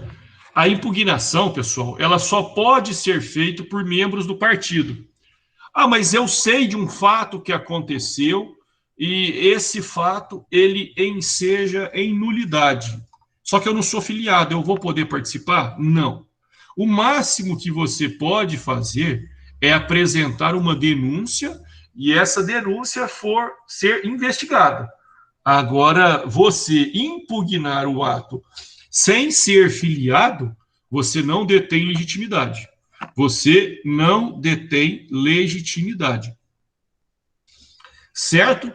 A impugnação, pessoal, ela só pode ser feita por membros do partido. Ah, mas eu sei de um fato que aconteceu e esse fato, ele enseja em nulidade. Só que eu não sou filiado, eu vou poder participar? Não. O máximo que você pode fazer é apresentar uma denúncia e essa denúncia for ser investigada. Agora, você impugnar o ato sem ser filiado, você não detém legitimidade. Você não detém legitimidade. Certo?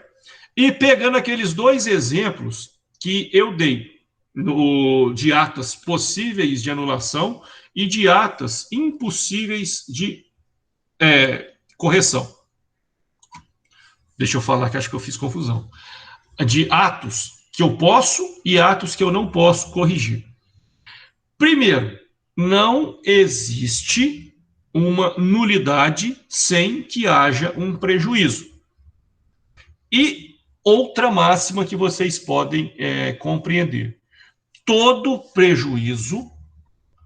E pegando aqueles dois exemplos que eu dei, de atas possíveis de anulação e de atas impossíveis de correção. Deixa eu falar que acho que eu fiz confusão. De atos que eu posso e atos que eu não posso corrigir. Primeiro, não existe uma nulidade sem que haja um prejuízo. E outra máxima que vocês podem compreender. Todo prejuízo,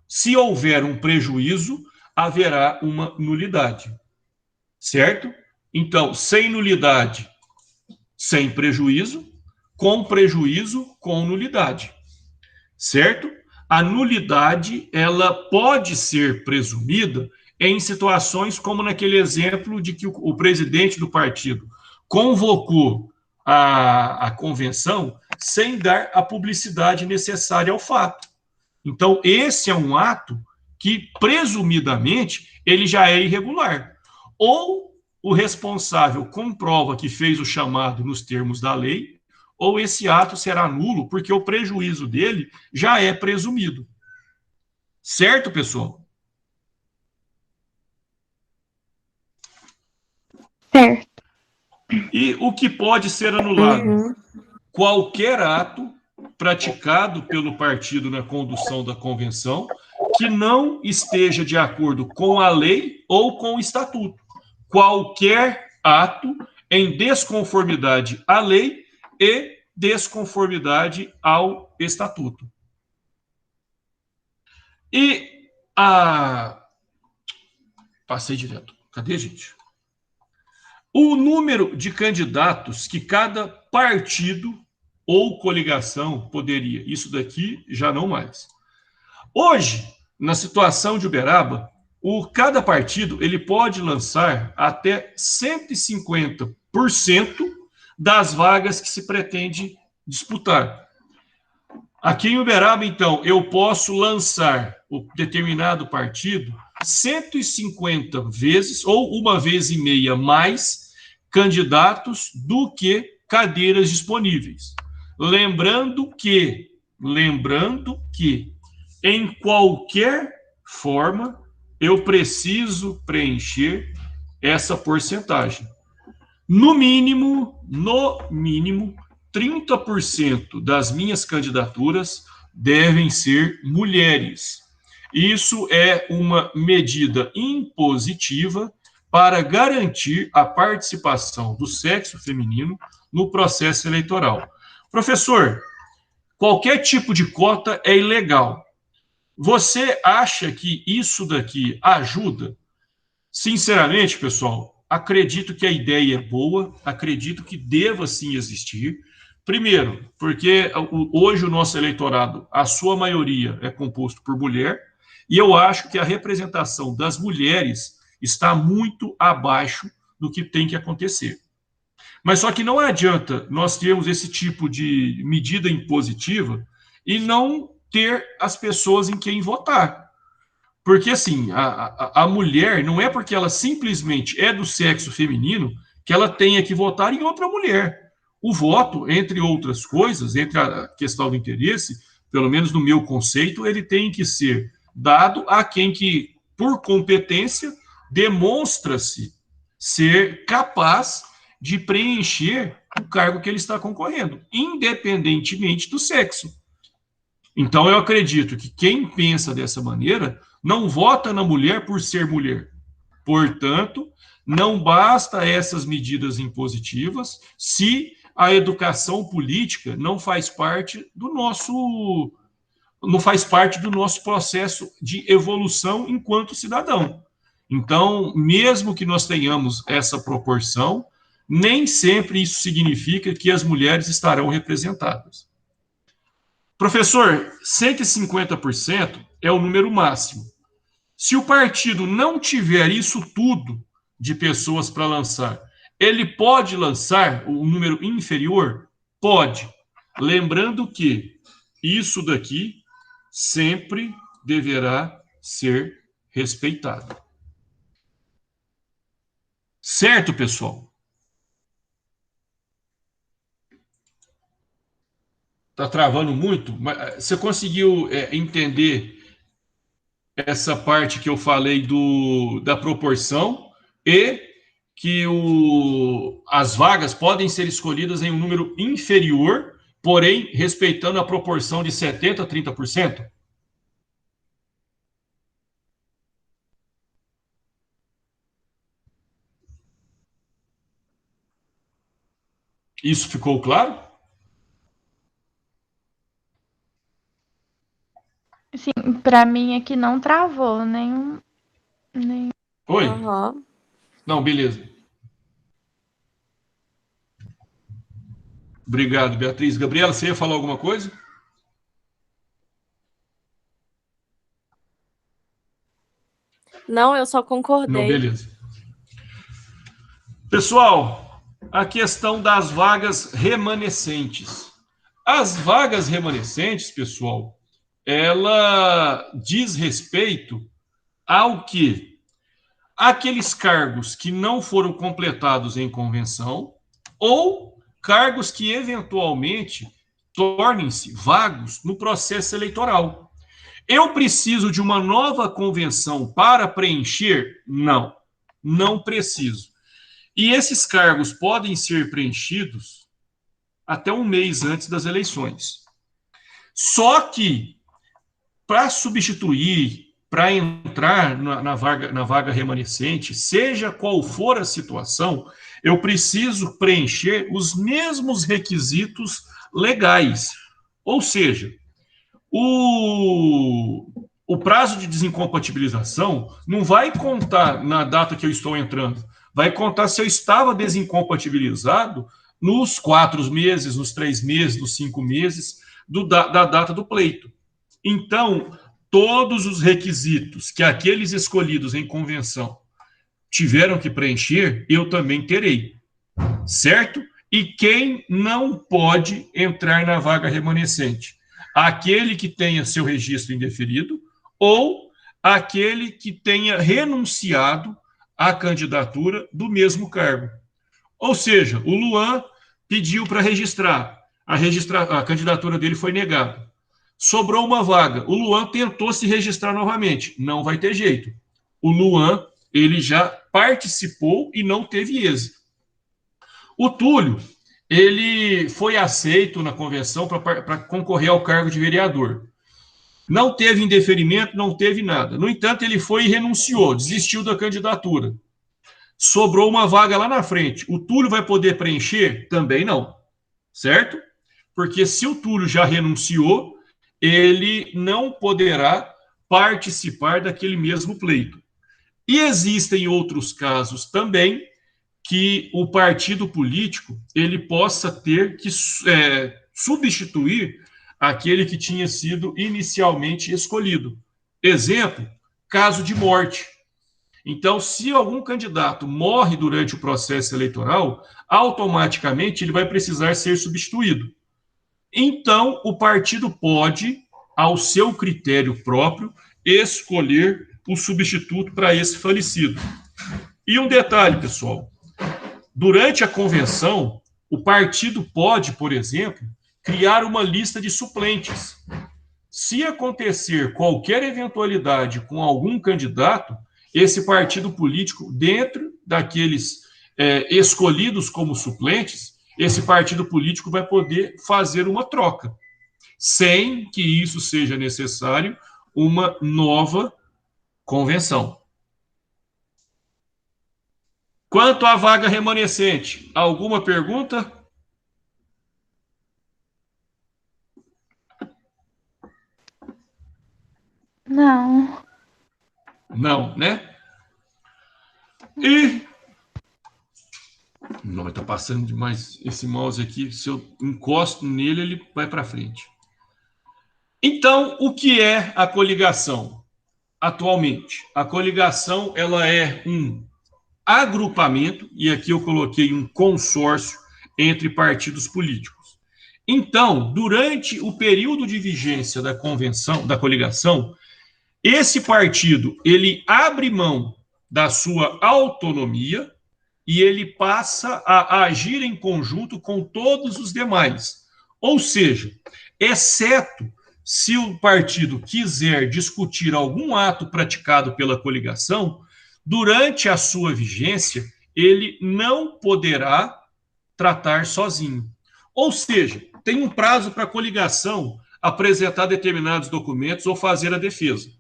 se houver um prejuízo, haverá uma nulidade. Certo? Então, sem nulidade, sem prejuízo, com nulidade. Certo? A nulidade, ela pode ser presumida em situações como naquele exemplo de que o presidente do partido convocou a convenção sem dar a publicidade necessária ao fato. Então, esse é um ato que, presumidamente, ele já é irregular. Ou o responsável comprova que fez o chamado nos termos da lei, ou esse ato será nulo, porque o prejuízo dele já é presumido. Certo, pessoal? Certo. E o que pode ser anulado? Qualquer ato praticado pelo partido na condução da convenção que não esteja de acordo com a lei ou com o estatuto. Qualquer ato em desconformidade à lei e desconformidade ao estatuto. E Passei direto. Cadê, gente? O número de candidatos que cada partido ou coligação poderia. Isso daqui já não mais. Hoje, na situação de Uberaba, cada partido ele pode lançar até 150% das vagas que se pretende disputar. Aqui em Uberaba, então, eu posso lançar o determinado partido 150 vezes, ou 1,5 vezes mais, candidatos do que cadeiras disponíveis. Lembrando que, em qualquer forma, eu preciso preencher essa porcentagem. No mínimo, 30% das minhas candidaturas devem ser mulheres. Isso é uma medida impositiva para garantir a participação do sexo feminino no processo eleitoral. Professor, qualquer tipo de cota é ilegal. Você acha que isso daqui ajuda? Sinceramente, pessoal, acredito que a ideia é boa, acredito que deva sim existir. Primeiro, porque hoje o nosso eleitorado, a sua maioria é composto por mulher, e eu acho que a representação das mulheres está muito abaixo do que tem que acontecer. Mas só que não adianta nós termos esse tipo de medida impositiva e não ter as pessoas em quem votar. Porque, assim, a mulher, não é porque ela simplesmente é do sexo feminino que ela tenha que votar em outra mulher. O voto, entre outras coisas, entre a questão do interesse, pelo menos no meu conceito, ele tem que ser dado a quem que, por competência, demonstra-se ser capaz de preencher o cargo que ele está concorrendo, independentemente do sexo. Então, eu acredito que quem pensa dessa maneira não vota na mulher por ser mulher. Portanto, não basta essas medidas impositivas se a educação política não faz parte do nosso processo de evolução enquanto cidadão. Então, mesmo que nós tenhamos essa proporção, nem sempre isso significa que as mulheres estarão representadas. Professor, 150% é o número máximo. Se o partido não tiver isso tudo de pessoas para lançar, ele pode lançar um número inferior? Pode. Lembrando que isso daqui sempre deverá ser respeitado. Certo, pessoal? Está travando muito? Mas você conseguiu entender essa parte que eu falei da proporção e que as vagas podem ser escolhidas em um número inferior, porém respeitando a proporção de 70% a 30%? Isso ficou claro? Sim, pra mim aqui não travou Oi? Uhum. Não, beleza. Obrigado, Beatriz. Gabriela, você ia falar alguma coisa? Não, eu só Não, concordei. beleza. Pessoal, a questão das vagas remanescentes. As vagas remanescentes, pessoal, ela diz respeito ao que? Aqueles cargos que não foram completados em convenção ou cargos que eventualmente tornem-se vagos no processo eleitoral. Eu preciso de uma nova convenção para preencher? Não, não preciso. E esses cargos podem ser preenchidos até um mês antes das eleições. Só que, para substituir, para entrar na vaga remanescente, seja qual for a situação, eu preciso preencher os mesmos requisitos legais. Ou seja, o prazo de desincompatibilização não vai contar na data que eu estou entrando, vai contar se eu estava desincompatibilizado nos 4 meses, nos 3 meses, nos 5 meses da data do pleito. Então, todos os requisitos que aqueles escolhidos em convenção tiveram que preencher, eu também terei, certo? E quem não pode entrar na vaga remanescente? Aquele que tenha seu registro indeferido ou aquele que tenha renunciado à candidatura do mesmo cargo. Ou seja, o Luan pediu para registrar, a candidatura dele foi negada. Sobrou uma vaga, o Luan tentou se registrar novamente, não vai ter jeito. O Luan, ele já participou e não teve êxito. O Túlio, ele foi aceito na convenção para concorrer ao cargo de vereador. Não teve indeferimento, não teve nada. No entanto, ele foi e renunciou, desistiu da candidatura. Sobrou uma vaga lá na frente. O Túlio vai poder preencher? Também não. Certo? Porque se o Túlio já renunciou, ele não poderá participar daquele mesmo pleito. E existem outros casos também que o partido político ele possa ter que substituir aquele que tinha sido inicialmente escolhido. Exemplo, caso de morte. Então, se algum candidato morre durante o processo eleitoral, automaticamente ele vai precisar ser substituído. Então, o partido pode, ao seu critério próprio, escolher o substituto para esse falecido. E um detalhe, pessoal, durante a convenção, o partido pode, por exemplo, criar uma lista de suplentes. Se acontecer qualquer eventualidade com algum candidato, esse partido político, dentro daqueles escolhidos como suplentes, esse partido político vai poder fazer uma troca, sem que isso seja necessário uma nova convenção. Quanto à vaga remanescente, alguma pergunta? Não. Não, né? E... Não, está passando demais esse mouse aqui. Se eu encosto nele, ele vai para frente. Então, o que é a coligação? Atualmente, a coligação ela é um agrupamento, e aqui eu coloquei um consórcio entre partidos políticos. Então, durante o período de vigência da convenção, da coligação, esse partido ele abre mão da sua autonomia e ele passa a agir em conjunto com todos os demais. Ou seja, exceto se o partido quiser discutir algum ato praticado pela coligação, durante a sua vigência, ele não poderá tratar sozinho. Ou seja, tem um prazo para a coligação apresentar determinados documentos ou fazer a defesa.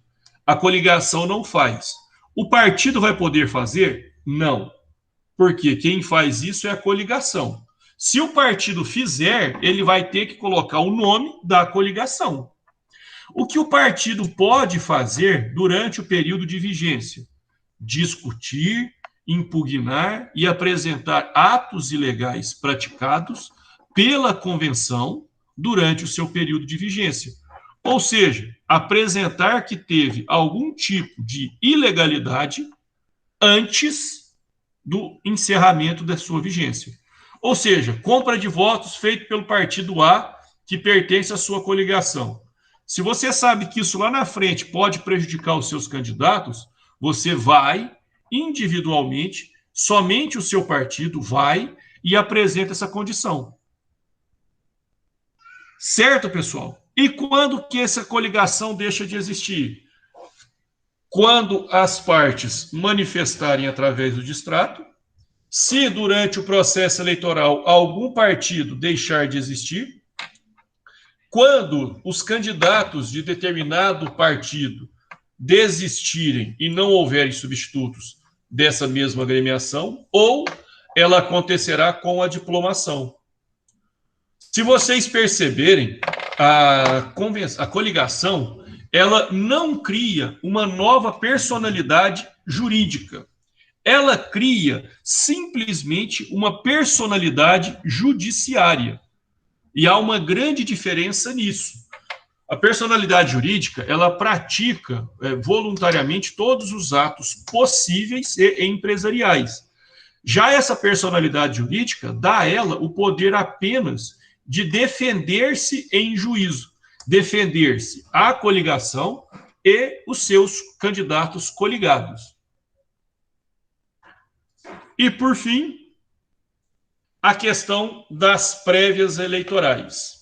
A coligação não faz. O partido vai poder fazer? Não. Porque quem faz isso é a coligação. Se o partido fizer, ele vai ter que colocar o nome da coligação. O que o partido pode fazer durante o período de vigência? Discutir, impugnar e apresentar atos ilegais praticados pela convenção durante o seu período de vigência. Ou seja, apresentar que teve algum tipo de ilegalidade antes do encerramento da sua vigência. Ou seja, compra de votos feito pelo partido A que pertence à sua coligação. Se você sabe que isso lá na frente pode prejudicar os seus candidatos, você vai individualmente, somente o seu partido vai e apresenta essa condição. Certo, pessoal? E quando que essa coligação deixa de existir? Quando as partes manifestarem através do distrato, se durante o processo eleitoral algum partido deixar de existir, Quando os candidatos de determinado partido desistirem e não houverem substitutos dessa mesma agremiação, ou ela acontecerá com a diplomação. Se vocês perceberem, a coligação, ela não cria uma nova personalidade jurídica. Ela cria simplesmente uma personalidade judiciária. E há uma grande diferença nisso. A personalidade jurídica, ela pratica voluntariamente todos os atos possíveis e empresariais. Já essa personalidade jurídica dá a ela o poder apenas de defender-se em juízo, defender-se à coligação e os seus candidatos coligados. E, por fim, a questão das prévias eleitorais.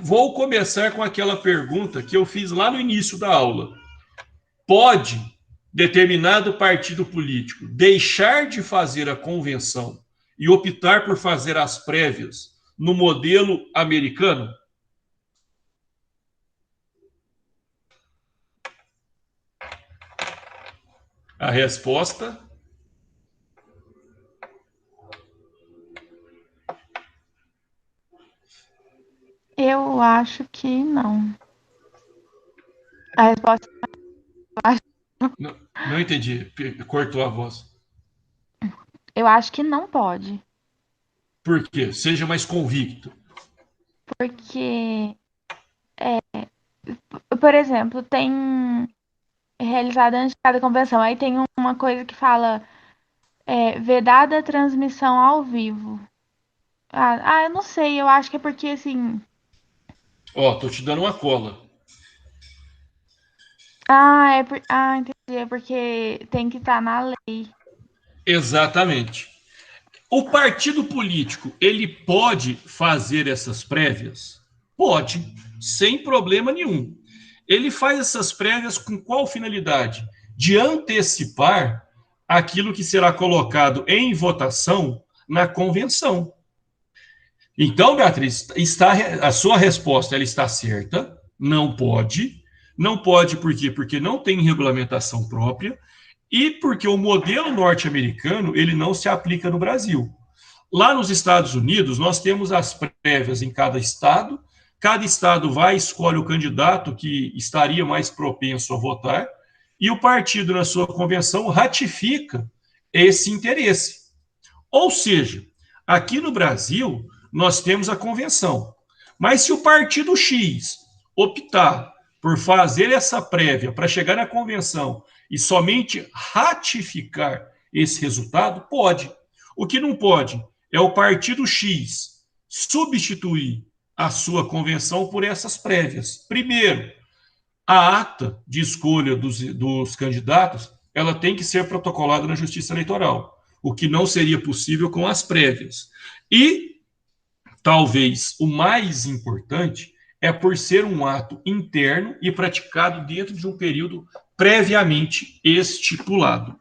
Vou começar com aquela pergunta que eu fiz lá no início da aula. Pode determinado partido político deixar de fazer a convenção e optar por fazer as prévias no modelo americano? A resposta... Eu acho que não. A resposta Não entendi, cortou a voz. eu acho que não pode. Por quê? Seja mais convicto. Porque, por exemplo, tem realizada antes de cada convenção. Aí tem uma coisa que fala vedada a transmissão ao vivo. Eu não sei, eu acho que é porque assim. Tô te dando uma cola. Entendi. É porque tem que estar na lei. Exatamente. O partido político, ele pode fazer essas prévias? Pode, sem problema nenhum. Ele faz essas prévias com qual finalidade? De antecipar aquilo que será colocado em votação na convenção. Então, Beatriz, a sua resposta ela está certa, não pode. Não pode por quê? Porque não tem regulamentação própria e porque o modelo norte-americano ele não se aplica no Brasil. Lá nos Estados Unidos, nós temos as prévias em cada estado vai e escolhe o candidato que estaria mais propenso a votar e o partido, na sua convenção, ratifica esse interesse. Ou seja, aqui no Brasil, nós temos a convenção. Mas se o partido X optar por fazer essa prévia para chegar na convenção e somente ratificar esse resultado, pode. O que não pode é o partido X substituir a sua convenção por essas prévias. Primeiro, a ata de escolha dos candidatos ela tem que ser protocolada na Justiça Eleitoral, o que não seria possível com as prévias. E, talvez, o mais importante é por ser um ato interno e praticado dentro de um período previamente estipulado.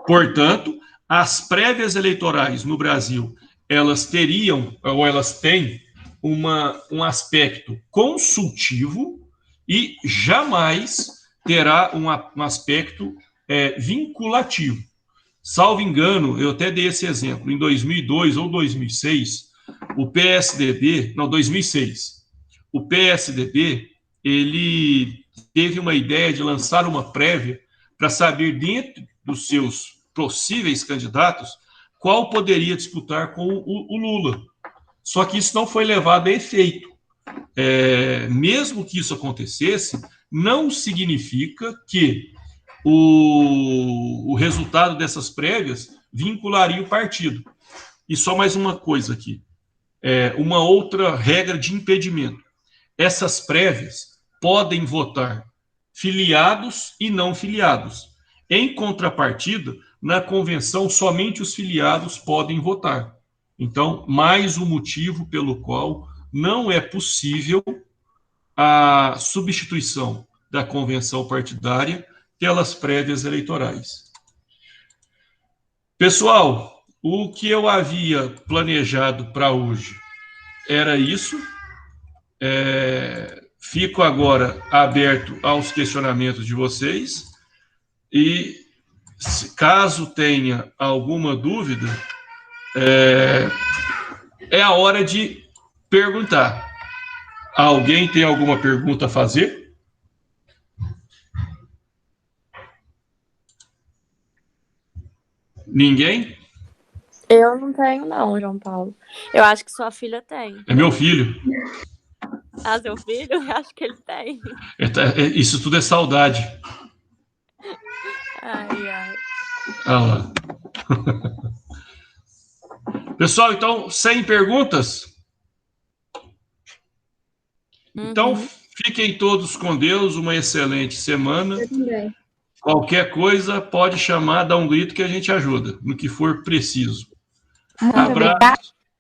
Portanto, as prévias eleitorais no Brasil, elas teriam, ou elas têm, um aspecto consultivo e jamais terá um aspecto vinculativo. Salvo engano, eu até dei esse exemplo, em 2002 ou 2006, o PSDB, não, 2006, o PSDB, ele teve uma ideia de lançar uma prévia para saber, dentro dos seus possíveis candidatos, qual poderia disputar com o Lula. Só que isso não foi levado a efeito. Mesmo que isso acontecesse, não significa que o resultado dessas prévias vincularia o partido. E só mais uma coisa aqui. Uma outra regra de impedimento. Essas prévias podem votar filiados e não filiados. Em contrapartida, na convenção, somente os filiados podem votar. Então, mais um motivo pelo qual não é possível a substituição da convenção partidária pelas prévias eleitorais. Pessoal, o que eu havia planejado para hoje era isso. Fico agora aberto aos questionamentos de vocês e, caso tenha alguma dúvida, é a hora de perguntar. Alguém tem alguma pergunta a fazer? Ninguém? Eu não tenho, não, João Paulo. Eu acho que sua filha tem. É meu filho. Ah, seu filho? Eu acho que ele tem. Isso tudo é saudade. Ai, ai. Ah lá. Pessoal, então, sem perguntas? Então, fiquem todos com Deus, uma excelente semana. Eu também. Qualquer coisa, pode chamar, dar um grito que a gente ajuda, no que for preciso. Muito Abraço. obrigada.